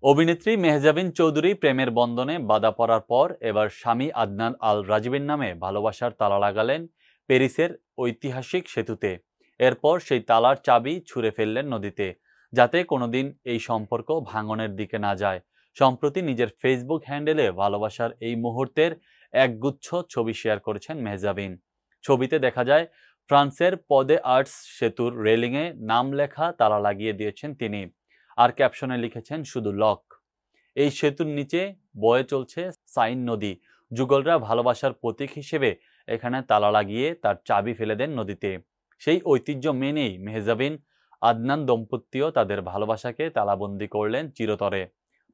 অভিনেত্রী মেহজাবিন চৌধুরী প্রেমের বন্ধনে বাধা পড়ার পর এবার স্বামী আদনান আল রাজীবের নামে ভালোবাসার তালা লাগালেন প্যারিসের ঐতিহাসিক সেতুতে। এরপর সেই তালার চাবি ছুঁড়ে ফেললেন নদীতে, যাতে কোনোদিন এই সম্পর্ক ভাঙনের দিকে না যায়। সম্প্রতি নিজের ফেসবুক হ্যান্ডেলে ভালোবাসার এই মুহূর্তের একগুচ্ছ ছবি শেয়ার করেছেন মেহজাবিন। ছবিতে দেখা যায় ফ্রান্সের পদে আর্টস সেতুর রেলিংয়ে নাম লেখা তালা লাগিয়ে দিয়েছেন তিনি, আর ক্যাপশনে লিখেছেন শুধু লক। এই সেতুর নিচে বয়ে চলছে সাইন নদী। যুগলরা ভালোবাসার প্রতীক হিসেবে এখানে তালা লাগিয়ে তার চাবি ফেলে দেন নদীতে। সেই ঐতিহ্য মেনেই মেহজাবিন আদনান দম্পতিও তাদের ভালোবাসাকে তালাবন্দি করলেন চিরতরে।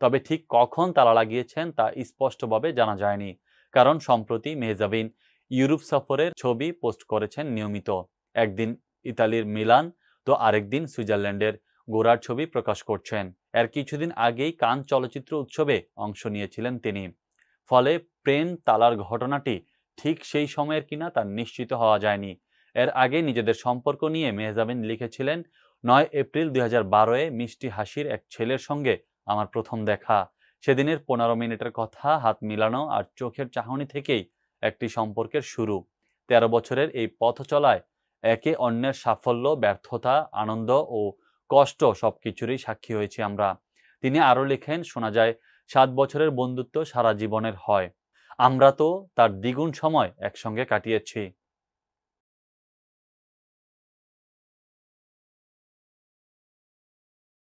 তবে ঠিক কখন তালা লাগিয়েছেন তা স্পষ্টভাবে জানা যায়নি, কারণ সম্প্রতি মেহজাবিন ইউরোপ সফরের ছবি পোস্ট করেছেন নিয়মিত। একদিন ইতালির মিলান, তো আরেকদিন সুইজারল্যান্ডের গোরার ছবি প্রকাশ করছেন। এর কিছুদিন আগেই কান চলচ্চিত্র উৎসবে অংশ নিয়েছিলেন তিনি। ফলে প্রেম তালার ঘটনাটি ঠিক সেই সময়ের কিনা তা নিশ্চিত হওয়া যায়নি। এর আগে নিজেদের সম্পর্ক নিয়ে মেহজাবিন লিখেছিলেন, ৯ এপ্রিল ২০১২-এ মিষ্টি হাসির এক ছেলের সঙ্গে আমার প্রথম দেখা। সেদিনের ১৫ মিনিটের কথা, হাত মিলানো আর চোখের চাহনি থেকেই একটি সম্পর্কের শুরু। ১৩ বছরের এই পথ চলায় একে অন্যের সাফল্য, ব্যর্থতা, আনন্দ ও কষ্ট সবকিছুরই সাক্ষী হয়েছি আমরা। তিনি আরো লেখেন, শোনা যায় ৭ বছরের বন্ধুত্ব সারা জীবনের হয়। আমরা তো তার দ্বিগুণ সময় একসঙ্গে কাটিয়েছি।